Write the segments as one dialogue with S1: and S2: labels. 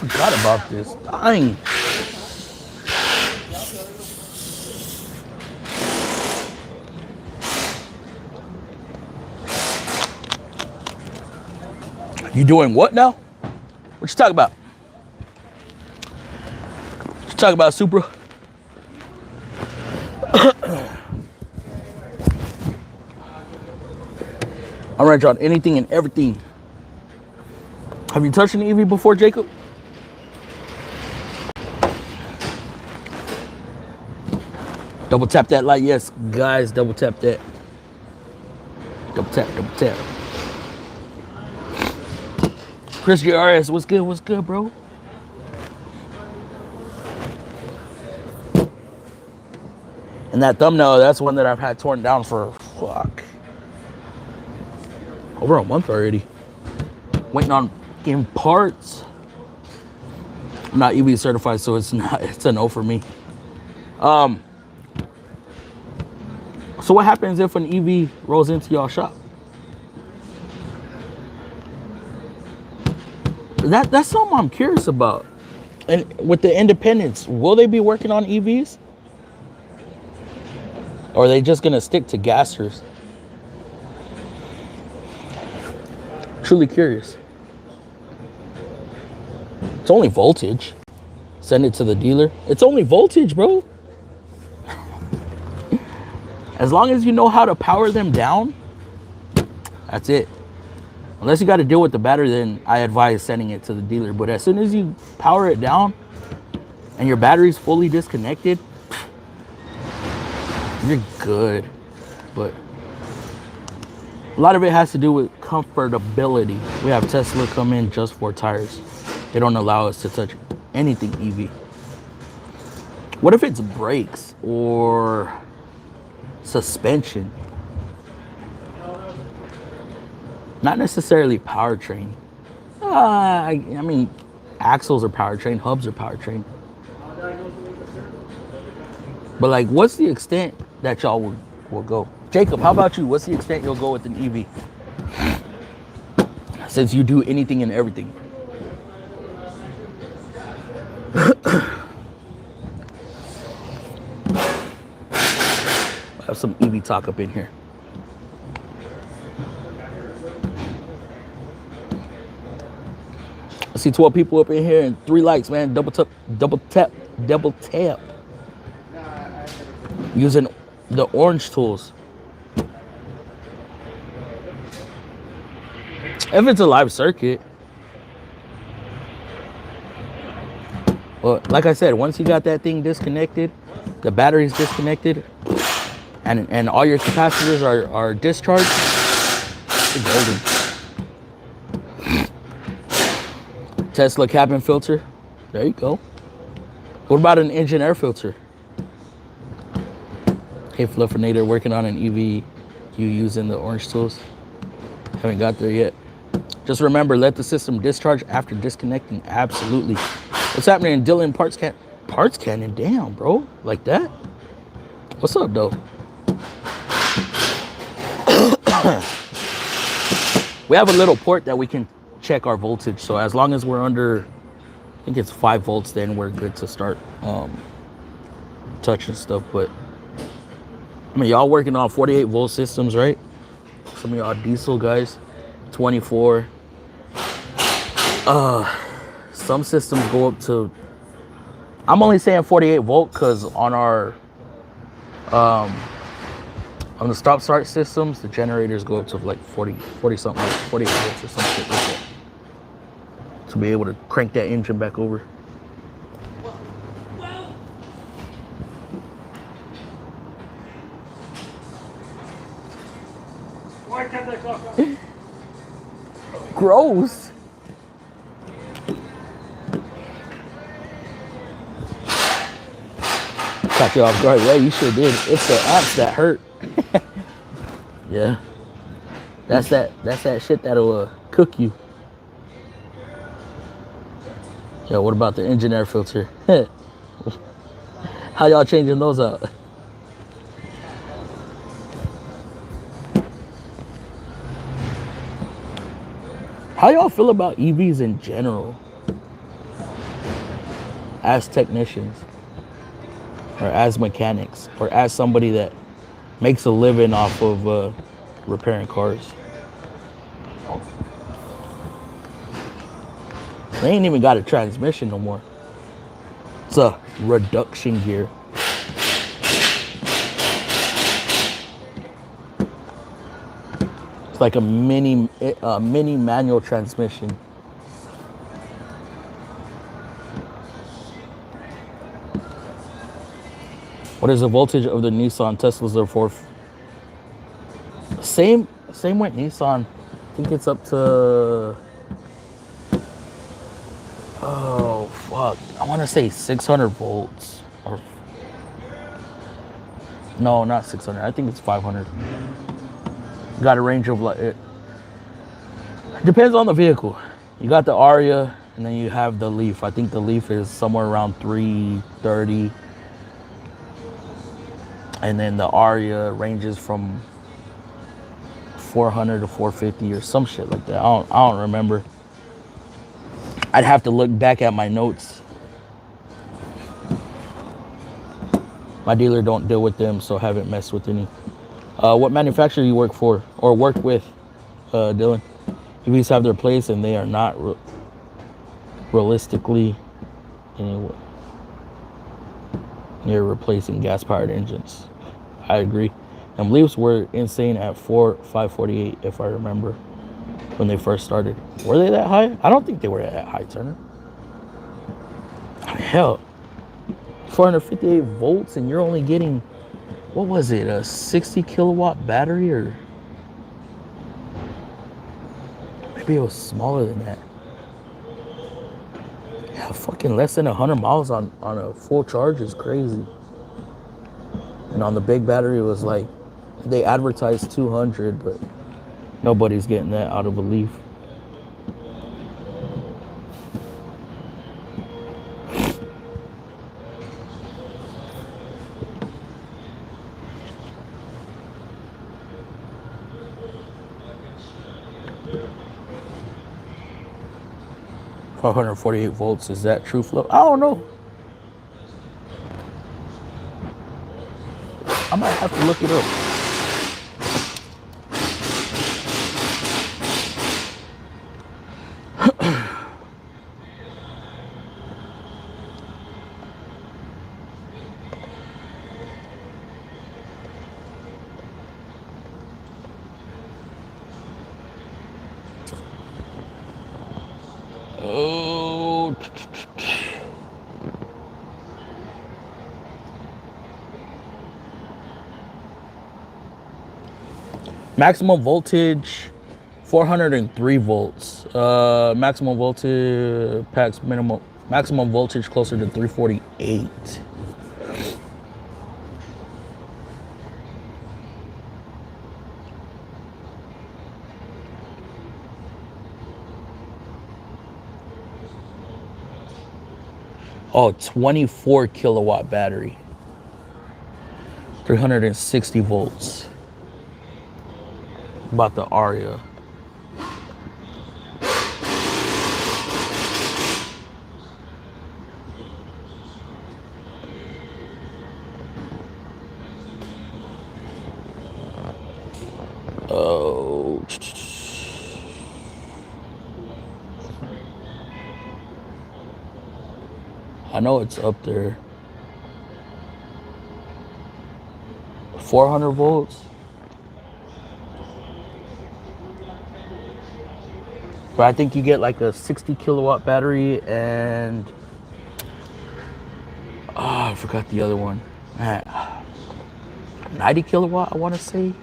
S1: Forgot about this. Dang. You doing what now? What you talking about? What you talking about, Supra? I range on anything and everything. Have you touched an EV before, Jacob? Double tap that light, yes, guys. Double tap that. Double tap, double tap. Chris JRS, what's good? What's good, bro? And that thumbnail, that's one that I've had torn down for over a month already. Waiting on getting parts. I'm not EV certified, so it's a no for me. So what happens if an EV rolls into y'all shop? That's something I'm curious about. And with the independents, will they be working on EVs? Or are they just gonna stick to gassers? Truly curious. It's only voltage. Send it to the dealer. It's only voltage, bro. As long as you know how to power them down, that's it. Unless you got to deal with the battery, then I advise sending it to the dealer. But as soon as you power it down and your battery's fully disconnected, you're good. But a lot of it has to do with comfortability. We have Tesla come in just for tires. They don't allow us to touch anything EV. What if it's brakes or suspension? Not necessarily powertrain. I mean, axles are powertrain, hubs are powertrain. But like, what's the extent that y'all will go? Jacob, how about you? What's the extent you'll go with an EV? Since you do anything and everything. I have some EV talk up in here. I see 12 people up in here and 3 likes, man. Double tap, double tap, double tap. Using the orange tools. If it's a live circuit. Well, like I said, once you got that thing disconnected, the battery's disconnected, and all your capacitors are discharged, it's golden. Tesla cabin filter. There you go. What about an engine air filter? Hey, Fluffinator, working on an EV. You using the orange tools? Haven't got there yet. Just remember, let the system discharge after disconnecting. Absolutely. What's happening in Dylan Parts Cannon? Damn, bro. Like that? What's up, though? We have a little port that we can check our voltage. So as long as we're under, I think it's 5 volts, then we're good to start touching stuff. But I mean, y'all working on 48 volt systems, right? Some of y'all diesel guys, 24. Some systems go up to, I'm only saying 48 volt because on our on the stop start systems, the generators go up to like 40 something, like 48 volts or something like that, to be able to crank that engine back over. Gross. Caught you off guard. Yeah, you sure did. It's the apps that hurt. Yeah. That's that shit that'll cook you. Yo, what about the engine air filter? How y'all changing those out? How y'all feel about EVs in general? as technicians or as mechanics or as somebody that makes a living off of repairing cars. They ain't even got a transmission no more. It's a reduction gear. It's like a mini manual transmission. What is the voltage of the Nissan Teslas are for? Same with Nissan. I think it's up to, oh fuck, I want to say 600 volts. Or no, not 600. I think it's 500. Got a range of like, it depends on the vehicle. You got the Aria, and then you have the Leaf. I think the Leaf is somewhere around 330. And then the Aria ranges from 400 to 450 or some shit like that. I don't remember. I'd have to look back at my notes. My dealer don't deal with them, so haven't messed with any. What manufacturer you work for or work with, Dylan? EVs have their place, and they are not realistically near replacing gas-powered engines. I agree. And Leafs were insane at 548, if I remember, when they first started. Were they that high? I don't think they were that high, Turner. Hell, 458 volts, and you're only getting, what was it, a 60 kilowatt battery, or maybe it was smaller than that. Yeah, fucking less than 100 miles on a full charge is crazy. And on the big battery, it was like, they advertised 200, but nobody's getting that out of a Leaf. $548 volts, is that true flow? I don't know. I might have to look it up. Oh. Maximum voltage, 403 volts. Maximum voltage packs maximum voltage closer to 348. Oh, 24 kilowatt battery. 360 volts. About the Aria. Oh. I know it's up there. 400 volts. But I think you get like a 60 kilowatt battery and I forgot the other one. 90 kilowatt, I want to say.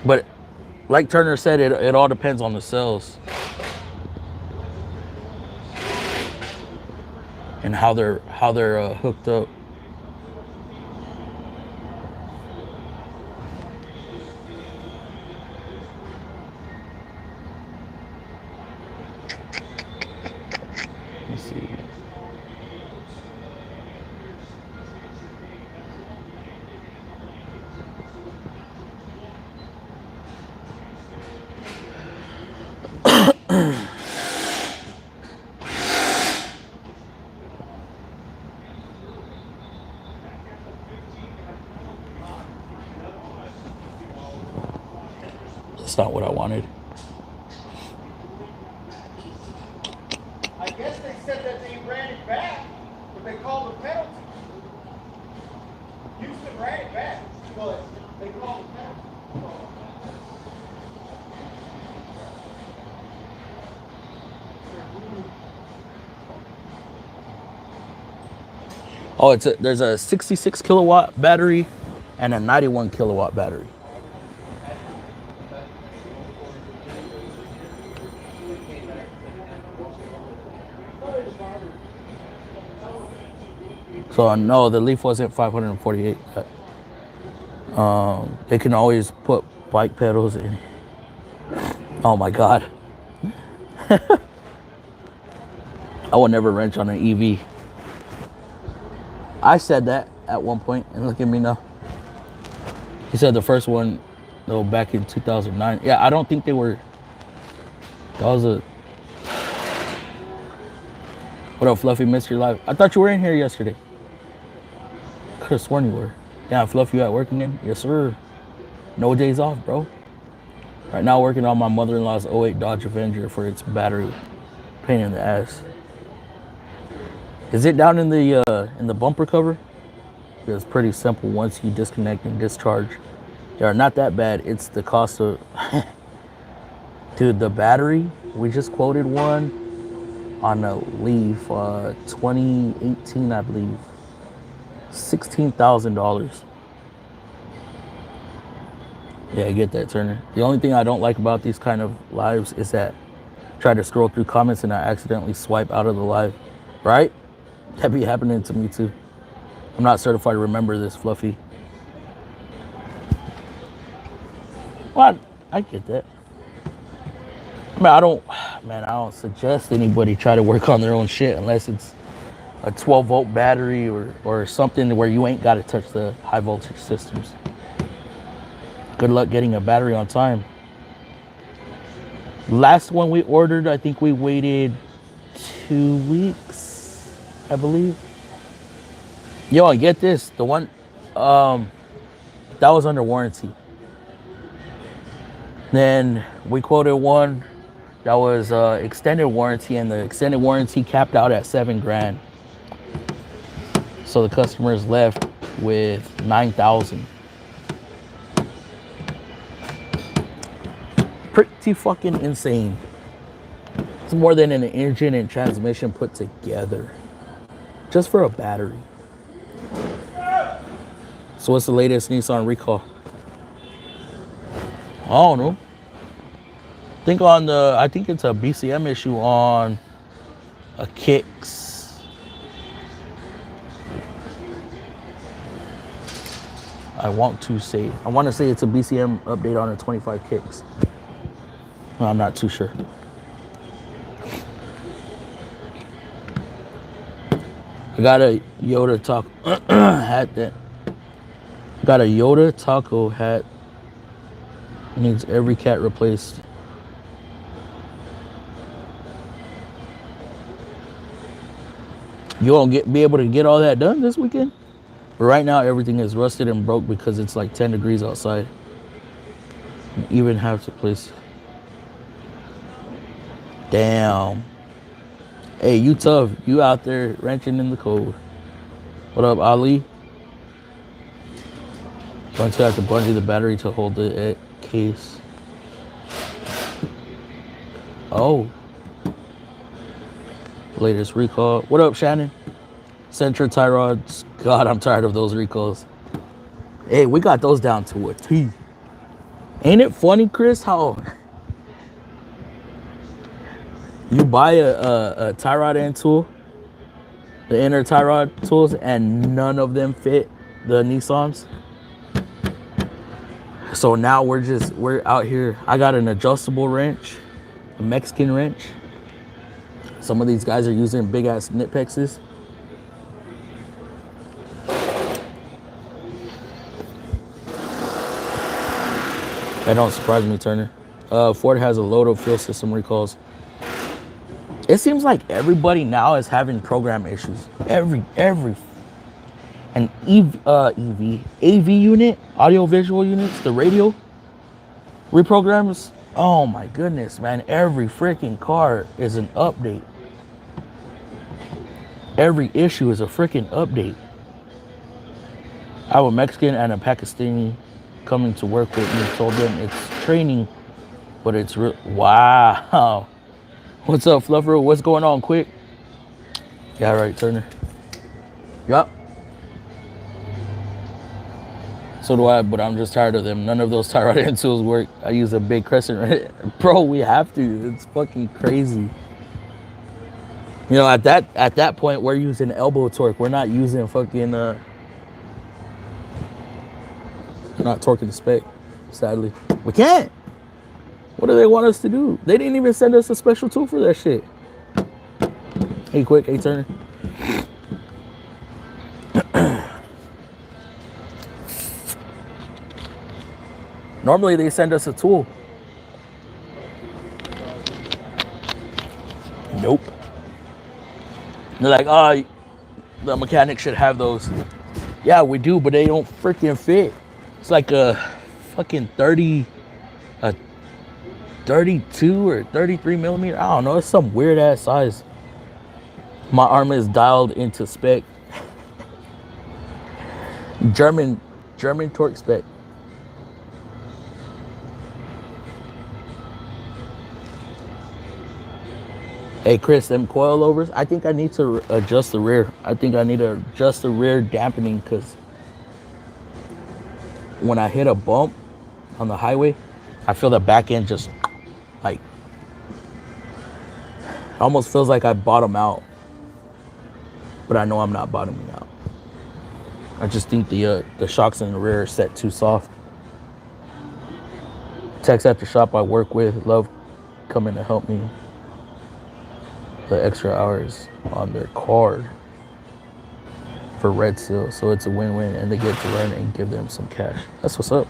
S1: But like Turner said, it all depends on the cells and how they're hooked up. Let's see. That's not what I wanted.
S2: I guess they said that they ran it back, but they called a penalty. Houston ran it back, but they called a penalty.
S1: Oh, there's a 66 kilowatt battery and a 91 kilowatt battery. So no, the Leaf wasn't 548. They can always put bike pedals in. Oh my God. I would never wrench on an EV. I said that at one point, and look at me now. He said the first one, though, back in 2009. Yeah, I don't think they were. That was a. What up, Fluffy? Missed your live. I thought you were in here yesterday. Could have sworn you were. Yeah, Fluffy, you at work again? Yes, sir. No days off, bro. Right now, working on my mother-in-law's 08 Dodge Avenger for its battery. Pain in the ass. Is it down in the bumper cover? It's pretty simple once you disconnect and discharge. They are not that bad. It's the cost of... Dude, the battery, we just quoted one on a Leaf, 2018, I believe. $16,000. Yeah, I get that, Turner. The only thing I don't like about these kind of lives is that I try to scroll through comments and I accidentally swipe out of the live, right? That be happening to me too. I'm not certified to remember this, Fluffy. Well, I get that. I don't suggest anybody try to work on their own shit unless it's a 12-volt battery or something where you ain't got to touch the high voltage systems. Good luck getting a battery on time. Last one we ordered, I think we waited 2 weeks, I believe. Yo, and get this, the one that was under warranty. Then we quoted one that was extended warranty, and the extended warranty capped out at $7,000. So the customers left with $9,000. Pretty fucking insane. It's more than an engine and transmission put together, just for a battery. So what's the latest Nissan recall? I don't know. I think it's a BCM issue on a Kicks. I want to say it's a BCM update on a 25 Kicks. I'm not too sure. I got a Yoda taco hat that. Got a Yoda taco hat. Needs every cat replaced. You won't be able to get all that done this weekend? But right now everything is rusted and broke because it's like 10 degrees outside. You even have to place. Damn. Hey, you tough. You out there wrenching in the cold. What up, Ali? Going to have to bungee the battery to hold the case. Oh. Latest recall. What up, Shannon? Centra tie rods. God, I'm tired of those recalls. Hey, we got those down to a T. Ain't it funny, Chris, how you buy a tie rod end tool, the inner tie rod tools, and none of them fit the Nissans? So now we're out here. I got an adjustable wrench, a Mexican wrench. Some of these guys are using big ass nitpexes. That don't surprise me, Turner. Ford has a load of fuel system recalls. It seems like everybody now is having program issues. Every and AV unit, audio visual units, the radio reprograms. Oh my goodness, man! Every freaking car is an update. Every issue is a freaking update. I have a Mexican and a Pakistani coming to work with me. Told them it's training, but it's real. Wow. What's up, Fluffer? What's going on, quick? Yeah, right, Turner. Yup. So do I, but I'm just tired of them. None of those tie rod end tools work. I use a big crescent. Bro, we have to. It's fucking crazy. You know, at that point, we're using elbow torque. We're not using fucking we're not torquing the spec, sadly. We can't. What do they want us to do? They didn't even send us a special tool for that shit. Hey, quick, hey, Turner. Normally, they send us a tool. Nope. They're like, oh, the mechanic should have those. Yeah, we do, but they don't freaking fit. It's like a fucking 32 or 33 millimeter. I don't know. It's some weird ass size. My arm is dialed into spec. German torque spec. Hey Chris, them coilovers, I think I need to adjust the rear. I think I need to adjust the rear dampening, because when I hit a bump on the highway, I feel the back end just like, it almost feels like I bottom out, but I know I'm not bottoming out. I just think the shocks in the rear are set too soft. Techs at the shop I work with love coming to help me the extra hours on their card for red seal, so it's a win-win, and they get to learn and give them some cash. That's what's up.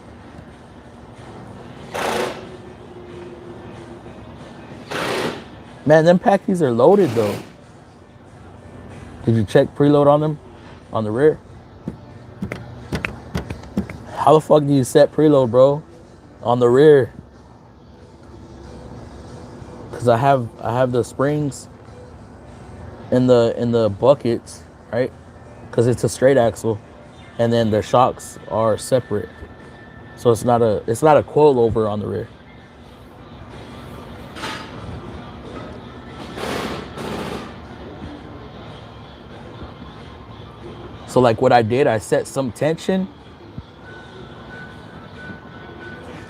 S1: Man, them packies are loaded though. Did you check preload on them on the rear? How the fuck do you set preload, bro, on the rear? Because I have the springs in the buckets, right? Because it's a straight axle, and then the shocks are separate, so it's not a coil over on the rear. So like what I did, I set some tension.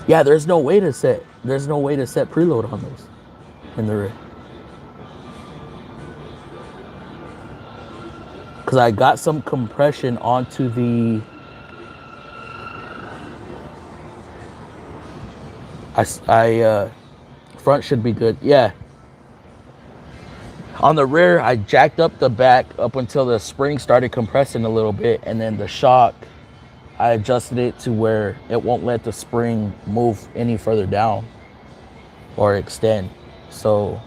S1: Yeah, there's no way to set preload on those in the rear. Because I got some compression onto the front should be good. Yeah. On the rear, I jacked up the back up until the spring started compressing a little bit, and then the shock, I adjusted it to where it won't let the spring move any further down or extend. So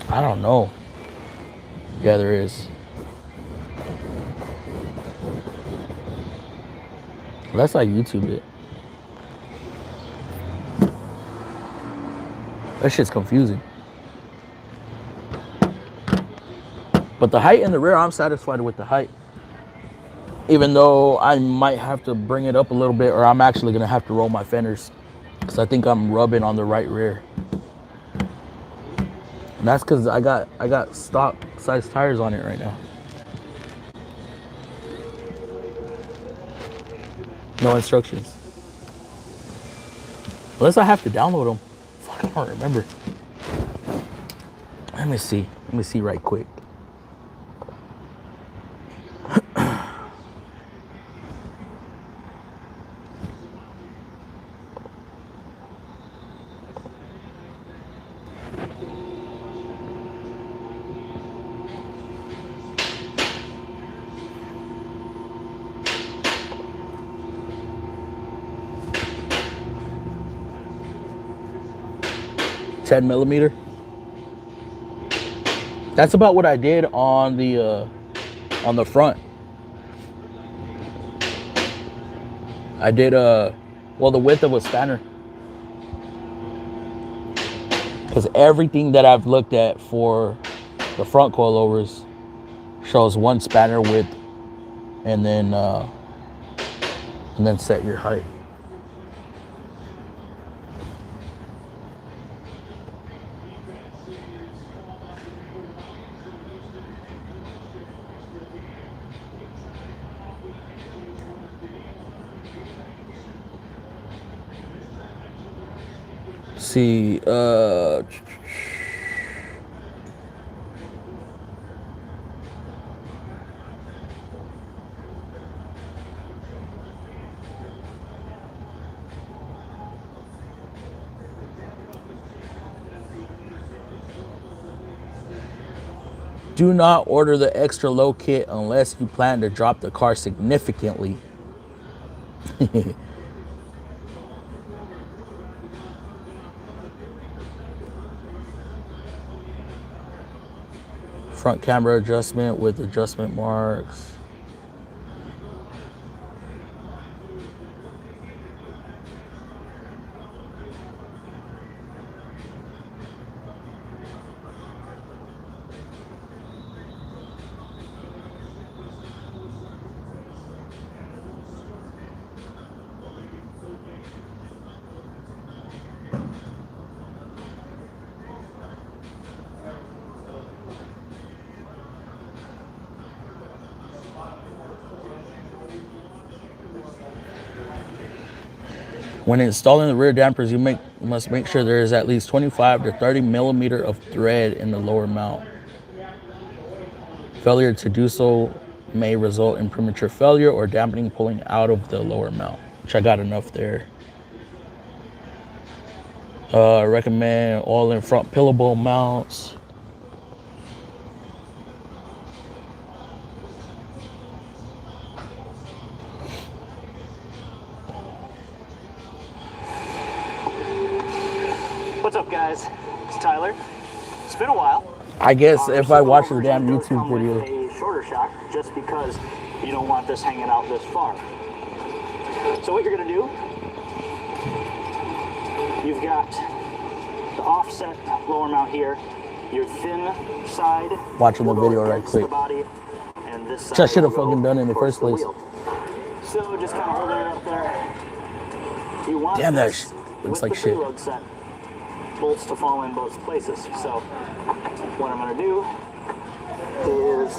S1: I don't know. Yeah, there is. Unless I YouTube it. That shit's confusing. But the height in the rear, I'm satisfied with the height. Even though I might have to bring it up a little bit, or I'm actually gonna have to roll my fenders, because I think I'm rubbing on the right rear. And that's because I got stock size tires on it right now. No instructions. Unless I have to download them. Fuck, I don't remember. Let me see right quick. 10 millimeter. That's about what I did on the front. I did well, the width of a spanner. Because everything that I've looked at for the front coilovers shows 1 spanner width, and then set your height. See, do not order the extra low kit unless you plan to drop the car significantly. Front camera adjustment with adjustment marks. When installing the rear dampers, you must make sure there is at least 25 to 30 millimeter of thread in the lower mount. Failure to do so may result in premature failure or dampening pulling out of the lower mount, which I got enough there. I recommend all in front pillowable mounts.
S3: What's up, guys? It's Tyler. It's been a while.
S1: I guess if I watch the damn
S3: Does
S1: YouTube
S3: come with
S1: video.
S3: a shorter shock, just because you don't want this hanging out this far. So what you're gonna do? You've got the offset lower mount here. Your thin side.
S1: Watching the
S3: will go
S1: video right
S3: against the
S1: quick.
S3: body, and this side
S1: Which I should have
S3: will go
S1: fucking done in the
S3: towards
S1: first place.
S3: wheel. So just kind of holding it up there. You want
S1: Damn, that
S3: this
S1: looks
S3: with
S1: like
S3: the
S1: shit.
S3: preload set bolts to fall in both places. So what I'm going to do is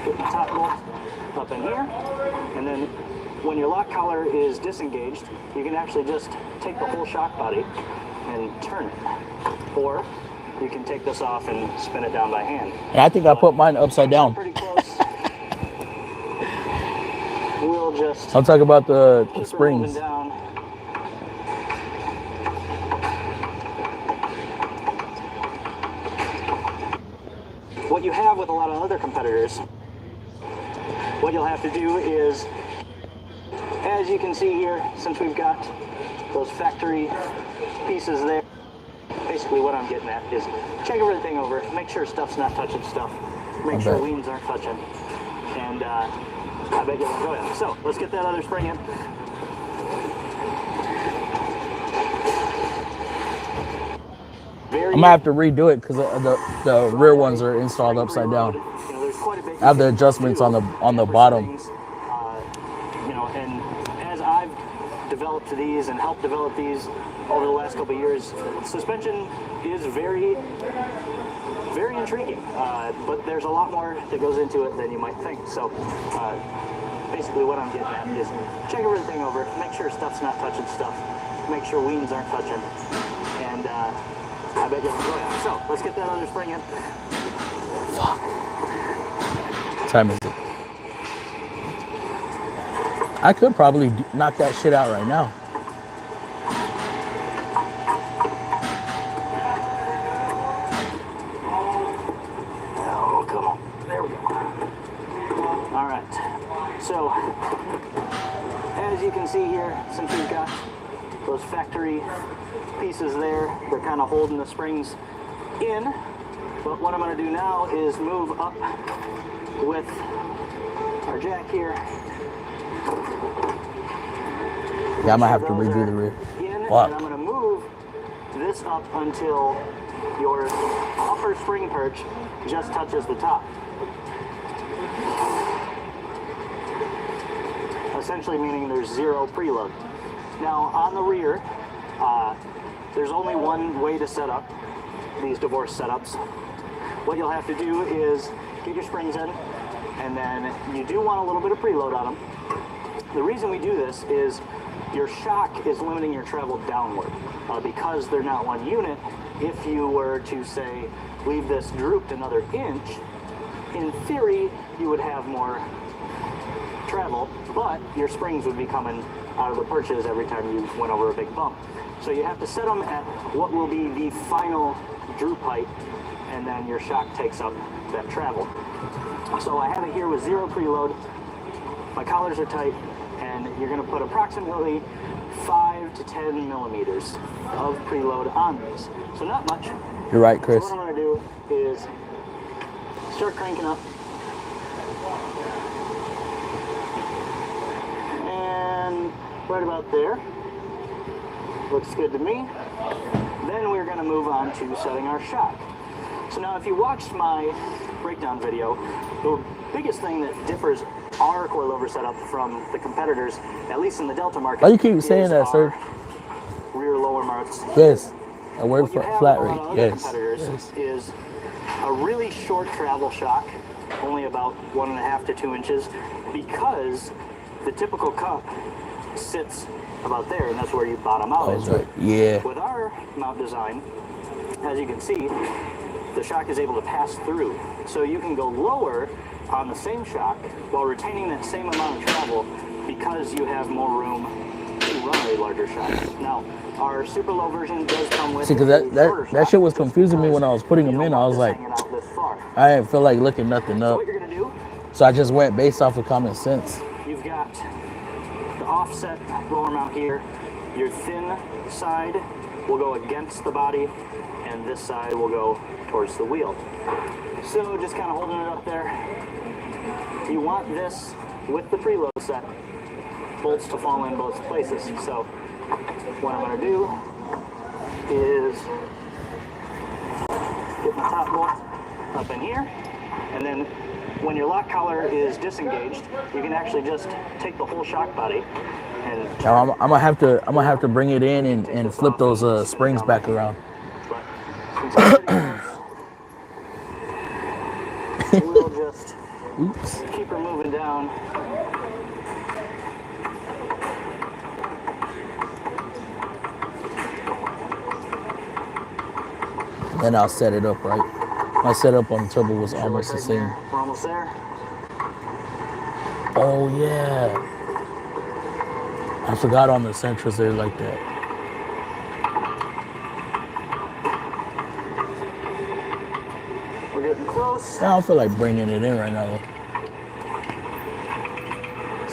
S3: get the top bolt up in here, and then when your lock collar is disengaged, you can actually just take the whole shock body and turn it, or you can take this off and spin it down by hand.
S1: And I think I put mine upside down.
S3: Pretty close. We'll just
S1: I'll talk about the
S3: keep it
S1: springs.
S3: moving down. What you have with a lot of other competitors, what you'll have to do is, as you can see here, since we've got those factory pieces there, basically what I'm getting at is check everything over, make sure stuff's not touching stuff, make sure leans aren't touching, and I bet you'll enjoy it. So let's get that other spring in.
S1: I'm gonna have to redo it because the rear ones are installed upside down. I have the adjustments on the bottom.
S3: You know, and as I've developed these and helped develop these over the last couple of years, suspension is very, very intriguing. But there's a lot more that goes into it than you might think. So basically what I'm getting at is check everything over, make sure stuff's not touching stuff, make sure weans aren't touching, and I bet you'll enjoy it. So let's get that other spring in.
S1: Fuck. What time is it? I could probably knock that shit out right now.
S3: Oh, come on. There we go. All right. So, as you can see here, since we've got those factory pieces there, they're kind of holding the springs in. But what I'm going to do now is move up with our jack here.
S1: Yeah, I might have to redo the rear.
S3: And I'm going to move this up until your upper spring perch just touches the top. Essentially meaning there's zero preload. Now on the rear, there's only one way to set up these divorce setups. What you'll have to do is get your springs in, and then you do want a little bit of preload on them. The reason we do this is your shock is limiting your travel downward. Because they're not one unit, if you were to say, leave this drooped another inch, in theory, you would have more travel, but your springs would be coming out of the perches every time you went over a big bump. So you have to set them at what will be the final droop height, and then your shock takes up that travel. So I have it here with zero preload. My collars are tight, and you're going to put approximately 5 to 10 millimeters of preload on these. So not much.
S1: You're right, Chris.
S3: So what I'm going to do is start cranking up. And right about there. Looks good to me. Then we're going to move on to setting our shock. So now if you watched my breakdown video, the biggest thing that differs our coilover setup from the competitors, at least in the Delta market.
S1: Why you keep saying that, sir?
S3: Rear lower marks.
S1: Yes. I work for flat rate.
S3: Yes. Competitors is a really short travel shock, only about 1.5 to 2 inches, because the typical cup sits about there, and that's where you bottom out.
S1: Oh, right. Yeah.
S3: With our mount design, as you can see, the shock is able to pass through. So you can go lower on the same shock while retaining that same amount of travel because you have more room to run a larger shock. Now, our super low version does come with.
S1: See, because that shit was confusing me when I was putting them in. I was like, I didn't feel like looking nothing up.
S3: So what you're gonna do?
S1: So I just went based off of common sense.
S3: You've got the offset lower mount here. Your thin side will go against the body, and this side will go towards the wheel. So just kind of holding it up there. You want this with the preload set, bolts to fall in both places. So what I'm going to do is get my top bolt up in here, and then when your lock collar is disengaged, you can actually just take the whole shock body and
S1: now I'm gonna have to bring it in and flip those springs back around.
S3: We'll just keep her moving down.
S1: Then I'll set it up right. My setup on the turbo was almost the same.
S3: We're almost there.
S1: Oh yeah. I forgot on the Sentras they're like that.
S3: We're getting close.
S1: I don't feel like bringing it in right now though.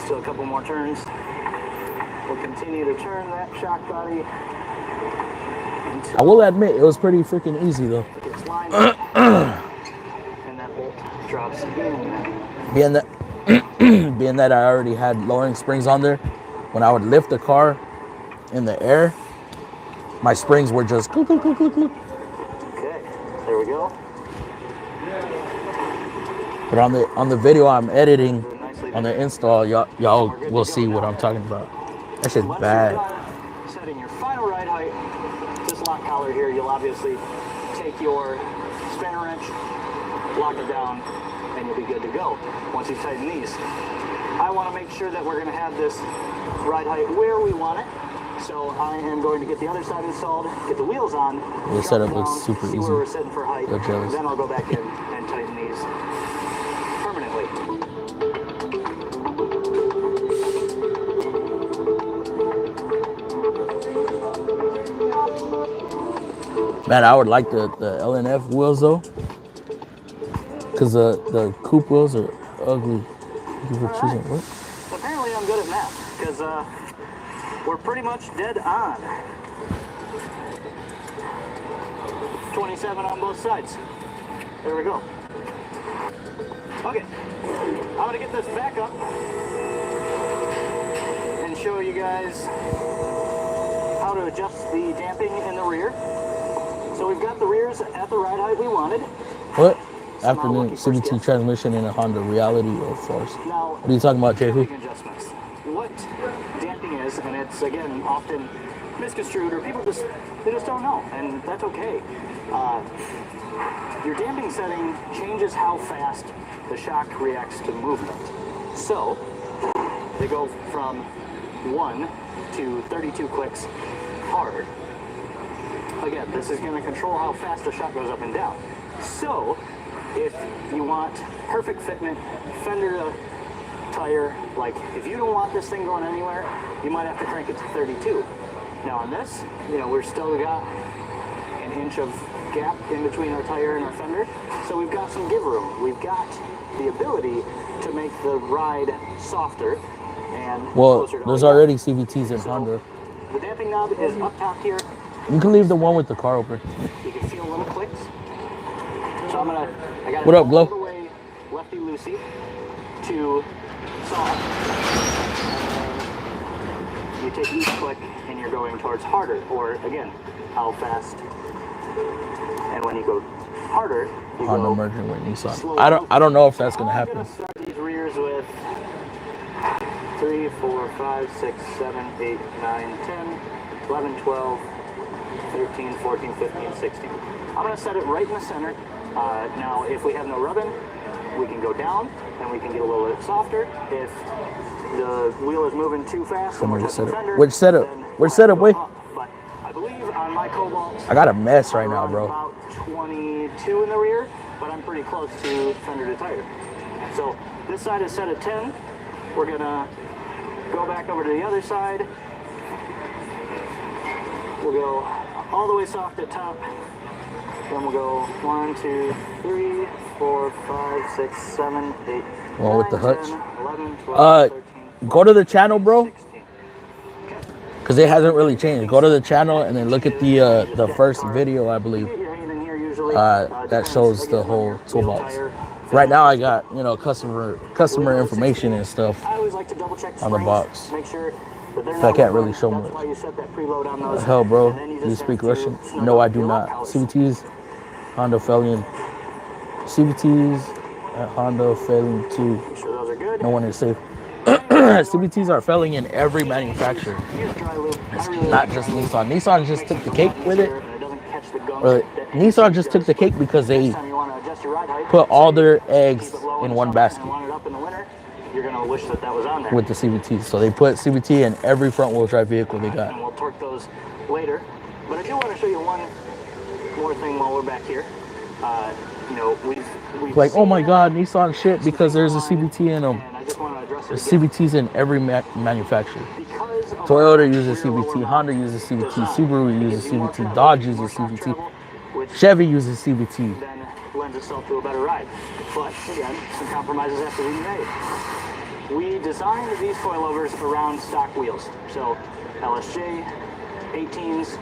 S3: Still a couple more turns. We'll continue to turn that shock body.
S1: I will admit, it was pretty freaking easy though.
S3: It's lined up. And that bolt drops in.
S1: Being that I already had lowering springs on there, when I would lift the car in the air, my springs were just click, click, click, click, click.
S3: Okay, there we go.
S1: But on the video I'm editing, on the install, y'all will see what I'm talking about. That shit's bad.
S3: Setting your final ride height, this lock collar here, you'll obviously take your spinner wrench, lock it down, and you'll be good to go once you tighten these. I want to make sure that we're going to have this ride height where we want it. So I am going to get the other side installed, get the wheels on.
S1: The setup looks super
S3: see
S1: easy.
S3: where we're setting for height.
S1: Jealous.
S3: Then I'll go back in and tighten these permanently.
S1: Man, I would like the LNF wheels though, because the coupe wheels are ugly. Thank you for choosing. What?
S3: Apparently I'm good at math, because we're pretty much dead on. 27 on both sides. There we go. Okay, I'm gonna get this back up and show you guys how to adjust the damping in the rear. So we've got the rears at the ride height we wanted.
S1: What? Afternoon CVT transmission in a Honda Reality or Force.
S3: Now,
S1: What are you talking about, JP?
S3: adjustments. What damping is, and it's again often misconstrued, or people just don't know, and that's okay. Your damping setting changes how fast the shock reacts to movement. So they go from 1 to 32 clicks hard. Again, this is going to control how fast the shock goes up and down. So if you want perfect fitment, fender to tire, like if you don't want this thing going anywhere, you might have to crank it to 32. Now on this, we're still got an inch of gap in between our tire and our fender, so we've got some give room. We've got the ability to make the ride softer and closer to
S1: there's
S3: our
S1: already CVTs in Honda.
S3: The damping knob is up top here.
S1: You can leave the one with the car open.
S3: You can feel little clicks. So I got
S1: What
S3: it
S1: up, Glow?
S3: all the way lefty-loosey to soft. You take each click and you're going towards harder, or again, how fast. And when you go harder, you
S1: Honda
S3: go
S1: merging with Nissan.
S3: slower.
S1: I don't know if that's gonna
S3: I'm
S1: happen.
S3: gonna start these rears with 3, 4, 5, 6, 7, 8, 9, 10, 11, 12, 13, 14, 15, 16. I'm going to set it right in the center. Now, if we have no rubbing, we can go down and we can get a little bit softer. If the wheel is moving too fast and we're touching the fender,
S1: Which setup?
S3: then
S1: Which
S3: we'll
S1: setup,
S3: go
S1: wait?
S3: up. But I believe on my Cobalt,
S1: I got a mess right
S3: I'm
S1: now, bro.
S3: about 22 in the rear, but I'm pretty close to fender to tire. So this side is set at 10. We're going to go back over to the other side. We'll go all the way soft at top. Then we'll go 1, 2, 3, 4, 5, 6, 7, 8,
S1: Well, with the
S3: 9,
S1: hutch.
S3: 10, 11, 12, 13,
S1: Go to the channel, bro,
S3: 16.
S1: because it hasn't really changed. Go to the channel and then look at the first video, I believe. That shows the whole toolbox. Right now, I got customer information and stuff
S3: I always like to double check
S1: on the
S3: springs,
S1: box.
S3: make sure that they're
S1: So I
S3: not
S1: can't
S3: running.
S1: really show
S3: That's
S1: much.
S3: why you set that preload on those.
S1: Hell, bro,
S3: And then you
S1: do you
S3: just
S1: speak
S3: have to
S1: Russian?
S3: snug
S1: No,
S3: up
S1: I do
S3: your
S1: not.
S3: lockhouse.
S1: CVTs, Honda failing. CVTs at Honda failing too.
S3: Make sure those are good.
S1: No one is safe. CVTs are failing in every manufacturer.
S3: Here's dry lube.
S1: It's
S3: I really
S1: not
S3: like
S1: just
S3: dry lube.
S1: Nissan. Nissan just took the cake with it.
S3: And it doesn't catch the gunk
S1: Or
S3: that
S1: Nissan just took the cake because they
S3: Next time you want to adjust your ride height,
S1: put all their
S3: keep
S1: eggs
S3: it low
S1: in
S3: the
S1: one
S3: summer
S1: basket
S3: and want it up in the winter, you're gonna wish that was on there.
S1: with the CVT. So they put CVT in every front wheel drive vehicle they got.
S3: And we'll torque those later. But I do want to show you one more thing while we're back here. We've
S1: Like, oh
S3: seen
S1: my God, Nissan shit because there's a CVT in them.
S3: and I just want to address it
S1: There's
S3: again.
S1: CVTs in every manufacturer.
S3: Because of
S1: Toyota
S3: our
S1: uses
S3: rear lower
S1: CVT,
S3: mount
S1: Honda uses CVT,
S3: design,
S1: Subaru
S3: it
S1: uses
S3: gives you more
S1: CVT,
S3: travel,
S1: Dodge
S3: more
S1: uses
S3: top
S1: CVT,
S3: travel, which
S1: Chevy uses CVT.
S3: then lends itself to a better ride. But again, some compromises have to be made. We designed these coilovers around stock wheels. So LSJ 18s,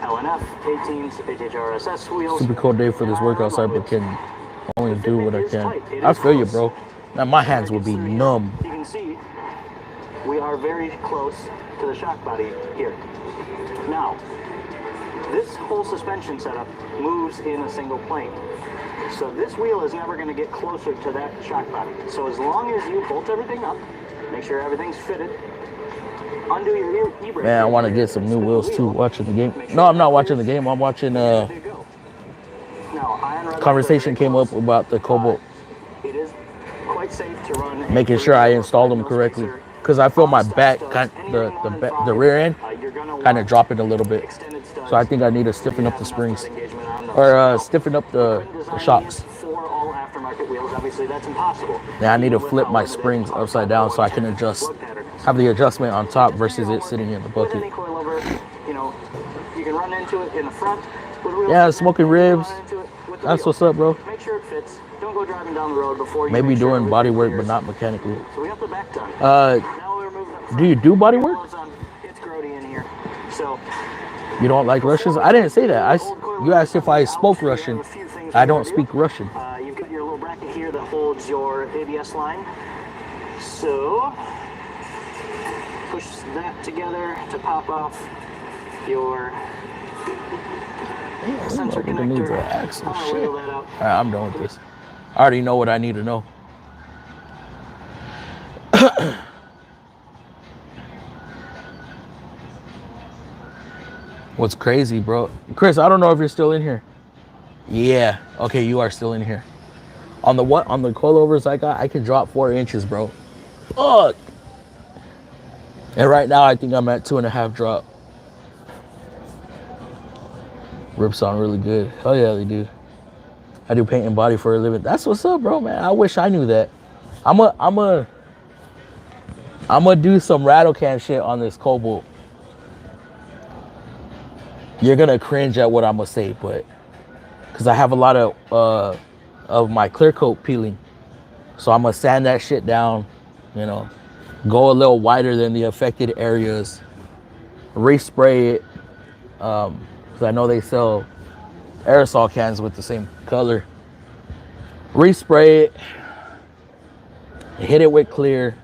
S3: LNF 18s, HHRSS wheels.
S1: Super cold day for this work outside, but can only do what I can. I feel you, bro. Now my hands will be numb.
S3: You can see we are very close to the shock body here. Now, this whole suspension setup moves in a single plane. So this wheel is never going to get closer to that shock body. So as long as you bolt everything up, make sure everything's fitted, undo your e-brake.
S1: Man, I want to get some new wheels too. Watching the game. No, I'm not watching the game. I'm watching.
S3: There you go. Now, iron rod
S1: Conversation
S3: is very
S1: came up
S3: close.
S1: about the Cobalt,
S3: It is quite safe to run.
S1: making sure I installed them correctly. Because I feel my back, the rear end, kind of dropping a little bit. So I think I need to stiffen up the springs or stiffen up the shocks.
S3: For all aftermarket wheels, obviously that's impossible.
S1: Yeah, I need to flip my springs upside down so I can adjust, have the adjustment on top versus it sitting in the
S3: With
S1: bucket.
S3: any coilover, you can run into it in the front. With wheels
S1: Yeah,
S3: in
S1: smoking
S3: there, you can
S1: ribs.
S3: run into it with the
S1: That's
S3: wheels.
S1: what's up, bro.
S3: Make sure it fits. Don't go driving down the road before you
S1: Maybe
S3: make sure
S1: doing body
S3: everything
S1: work,
S3: clears.
S1: but not mechanically.
S3: So we got the back done.
S1: Uh,
S3: Now we're moving up
S1: do you do body work?
S3: front. It's So
S1: You don't like Russians? I didn't say that. You asked if I spoke Russian. I don't speak Russian.
S3: You've got your little bracket here that holds your ABS line. So push that together to pop off your sensor connector. I'll wiggle that out.
S1: All right, I'm done with this. I already know what I need to know. What's crazy, bro? Chris, I don't know if you're still in here. Yeah. Okay, you are still in here. On the what? On the coilovers I can drop 4 inches, bro. Fuck. And right now I think I'm at 2.5 drop. Rips on really good. Hell yeah, they do. I do paint and body for a living. That's what's up, bro, man. I wish I knew that. I'm gonna do some rattle can shit on this Cobalt. You're gonna cringe at what I'm gonna say, but because I have a lot of my clear coat peeling, so I'm gonna sand that shit down, you know, go a little wider than the affected areas, respray it, because I know they sell aerosol cans with the same color. Respray it, hit it with clear.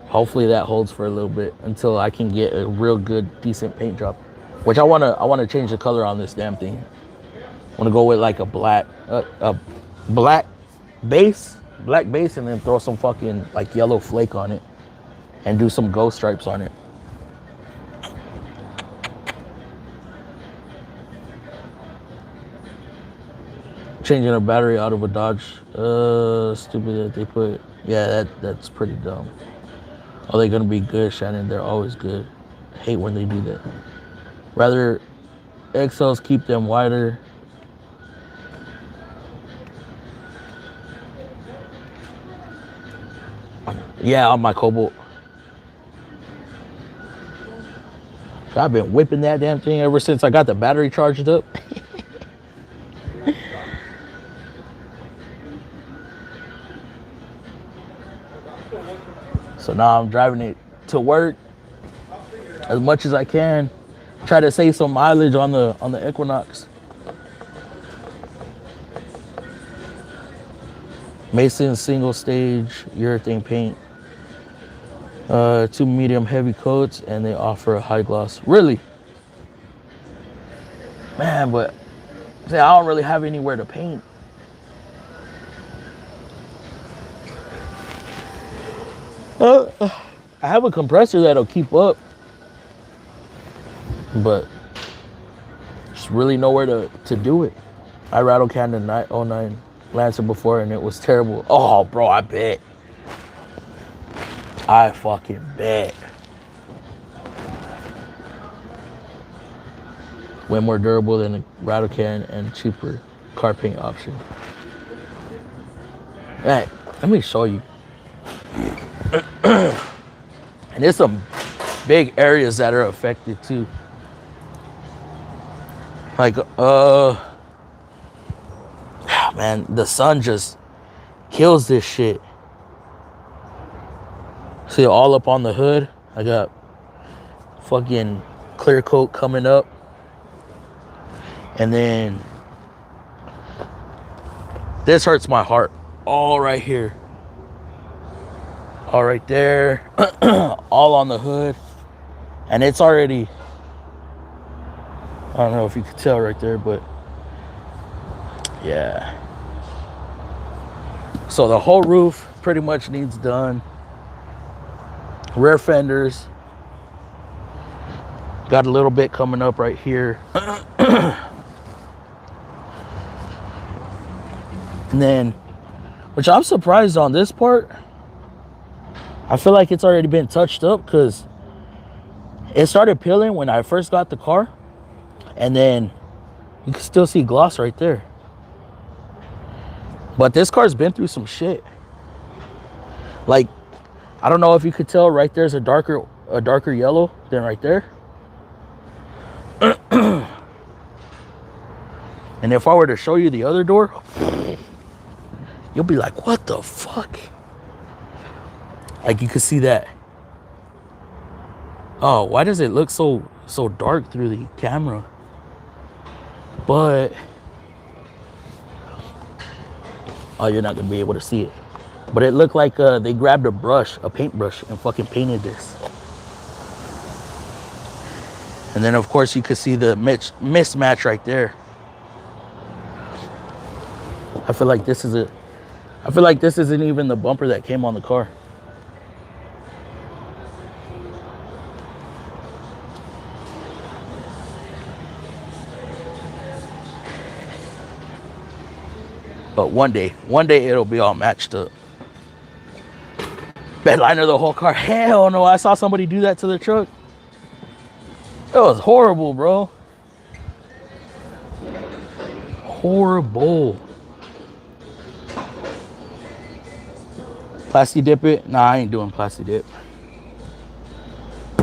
S1: Hopefully that holds for a little bit until I can get a real good, decent paint job. Which I wanna change the color on this damn thing. I wanna go with like a black base, and then throw some fucking like yellow flake on it, and do some ghost stripes on it. Changing a battery out of a Dodge, stupid that they put. Yeah, that's pretty dumb. Are they gonna be good, Shannon? They're always good. I hate when they do that. Rather, XLs keep them wider. Yeah, on my Cobalt. I've been whipping that damn thing ever since I got the battery charged up. So now I'm driving it to work as much as I can. Try to save some mileage on the Equinox. Mason single stage urethane paint. 2 medium heavy coats, and they offer a high gloss. Really? Man, but see, I don't really have anywhere to paint. I have a compressor that'll keep up, but there's really nowhere to do it. I rattle canned a 09 Lancer before and it was terrible. Oh, bro, I bet. I fucking bet. Way more durable than a rattle can and cheaper car paint option. Hey, let me show you. And there's some big areas that are affected too. Like, man, the sun just kills this shit. See, all up on the hood, I got fucking clear coat coming up. And then this hurts my heart. All right here. All right there. All on the hood. And it's already, I don't know if you could tell right there, but yeah. So the whole roof pretty much needs done. Rear fenders. Got a little bit coming up right here. And then, which I'm surprised on this part, I feel like it's already been touched up because it started peeling when I first got the car. And then you can still see gloss right there. But this car's been through some shit. Like, I don't know if you could tell right there's a darker yellow than right there. And if I were to show you the other door, you'll be like, what the fuck? Like, you could see that. Oh, why does it look so so dark through the camera. But oh, you're not gonna be able to see it. But it looked like they grabbed a brush, a paintbrush, and fucking painted this. And then of course you could see the mismatch right there. I feel like this isn't even the bumper that came on the car. But one day it'll be all matched up. Bed liner the whole car. Hell no, I saw somebody do that to the truck. It was horrible, bro. Horrible. Plasti dip it? Nah, I ain't doing plasti dip.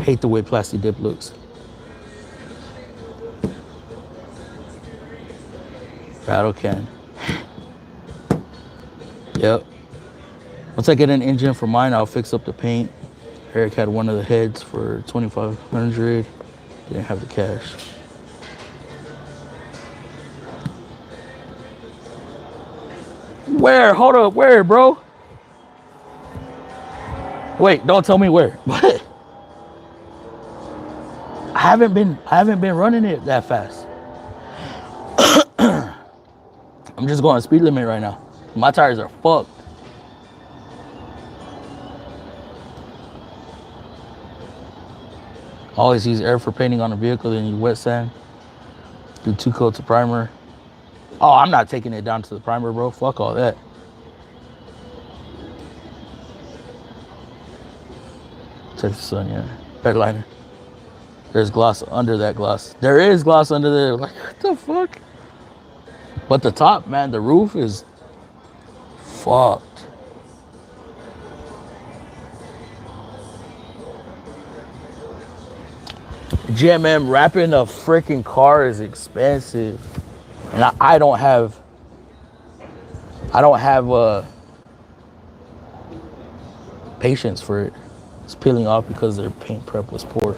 S1: Hate the way plasti dip looks. Rattle can. Yep. Once I get an engine for mine, I'll fix up the paint. Eric had one of the heads for $2,500. Didn't have the cash. Where? Hold up. Where, bro? Wait, don't tell me where. What? I haven't been running it that fast. I'm just going speed limit right now. My tires are fucked. Always use air for painting on a vehicle, then use wet sand. Do 2 coats of primer. Oh, I'm not taking it down to the primer, bro. Fuck all that. Check the sun, yeah. Bed liner. There's gloss under that gloss. There is gloss under there. Like, what the fuck? But the top, man, the roof is fucked. GMM, wrapping a freaking car is expensive. And I don't have patience for it. It's peeling off because their paint prep was poor.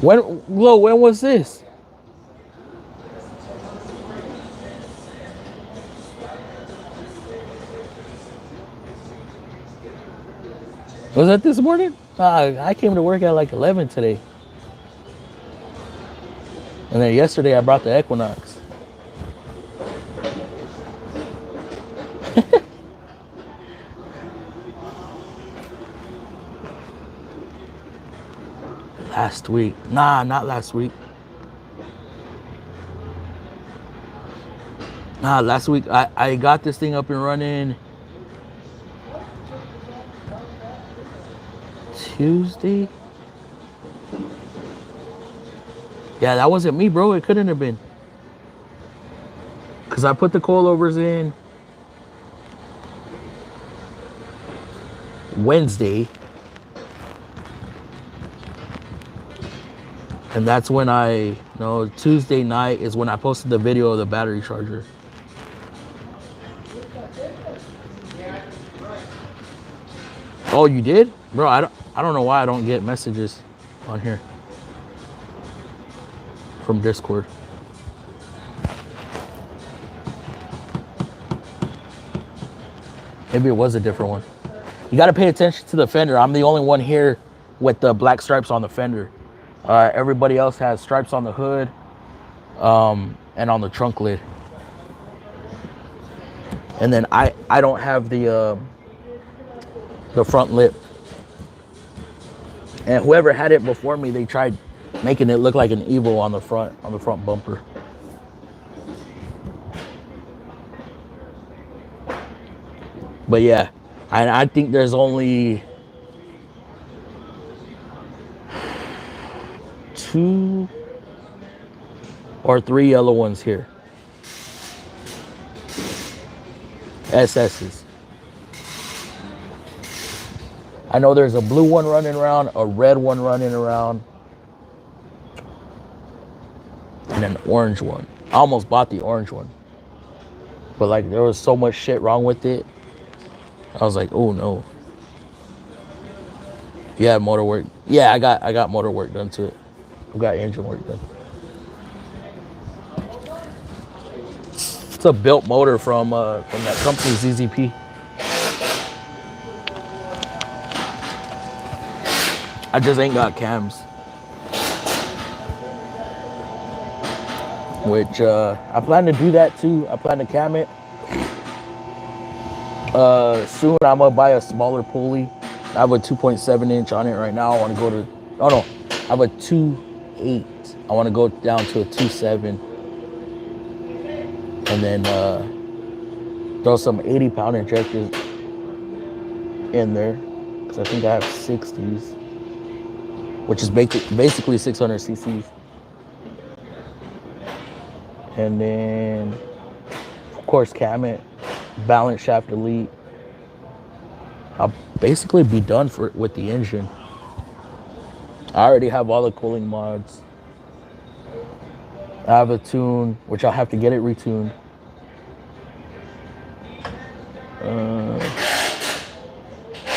S1: When was this? Was that this morning? I came to work at like 11 today. And then yesterday I brought the Equinox. Last week. Nah, not last week. Nah, last week I got this thing up and running Tuesday. Yeah, that wasn't me, bro. It couldn't have been. Because I put the coilovers in Wednesday. And that's when Tuesday night is when I posted the video of the battery charger. Oh, you did? Bro, I don't know why I don't get messages on here from Discord. Maybe it was a different one. You got to pay attention to the fender. I'm the only one here with the black stripes on the fender. Everybody else has stripes on the hood and on the trunk lid. And then I don't have the front lip. And whoever had it before me, they tried making it look like an Evo on the front bumper. But yeah, I think there's only 2 or 3 yellow ones here. SS's. I know there's a blue one running around, a red one running around, and an orange one. I almost bought the orange one, but like there was so much shit wrong with it. I was like, oh no. Yeah, motor work. Yeah, I got motor work done to it. I got engine work done. It's a built motor from that company ZZP. I just ain't got cams, which I plan to do that too. I plan to cam it. Soon I'm gonna buy a smaller pulley. I have a 2.7 inch on it right now. I want to go to, oh no, I have a 2.8. I want to go down to a 2.7, and then throw some 80-pound injectors in there, because I think I have 60s, which is basically 600 cc's. And then, of course, cam it, balance shaft delete. I'll basically be done with the engine. I already have all the cooling mods. I have a tune, which I'll have to get it retuned.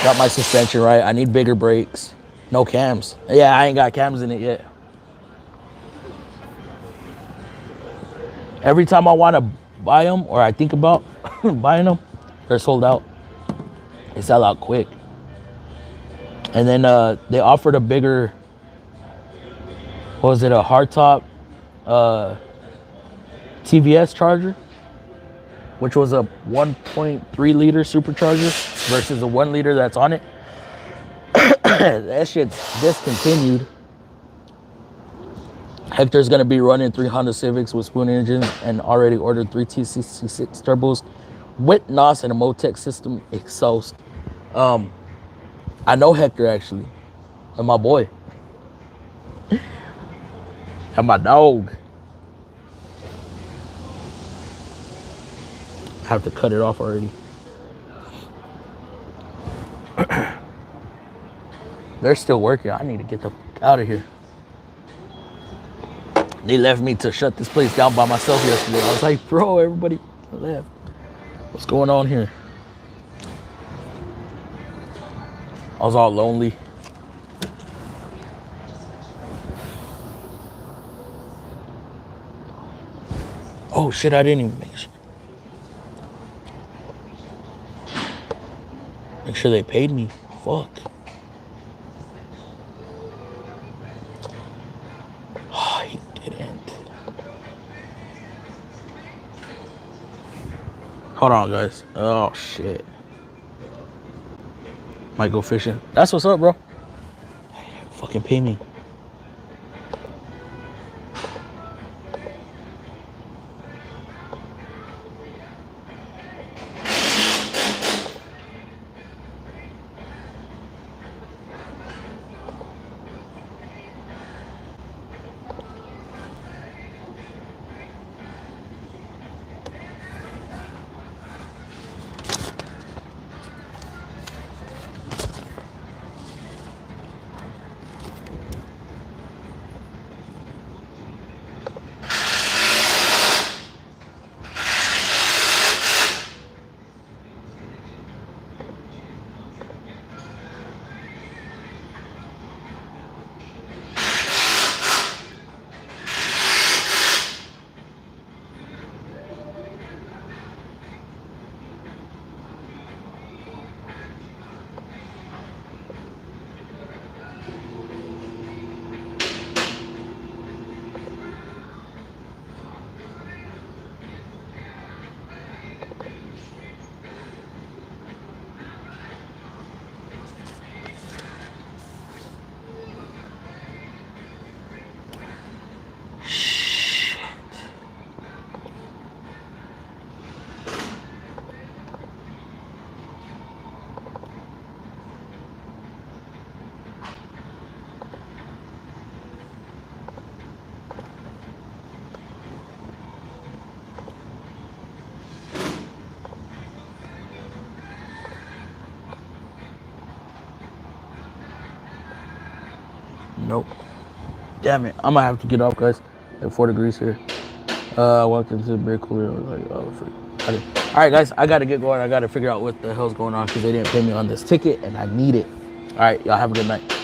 S1: Got my suspension right. I need bigger brakes. No cams. Yeah, I ain't got cams in it yet. Every time I want to buy them, or I think about buying them, they're sold out. They sell out quick. And then they offered a bigger, what was it, a hardtop TVS charger, which was a 1.3 liter supercharger versus a 1 liter that's on it. That shit's discontinued. Hector's gonna be running 3 Honda Civics with spoon engines and already ordered 3 T66 turbos with NOS and a Motec system exhaust. I know Hector actually, and my boy, and my dog. I have to cut it off already. They're still working. I need to get the fuck out of here. They left me to shut this place down by myself yesterday. I was like, bro, everybody left. What's going on here? I was all lonely. Oh shit, I didn't even make sure they paid me. Fuck. Oh, he didn't. Hold on, guys. Oh shit. Might go fishing. That's what's up, bro. Fucking pay me. Nope. Damn it. I'm gonna have to get off, guys. At 4 degrees here. I walked into the beer cooler. I was like, oh, freak. All right, guys. I gotta get going. I gotta figure out what the hell's going on because they didn't pay me on this ticket and I need it. All right, y'all have a good night.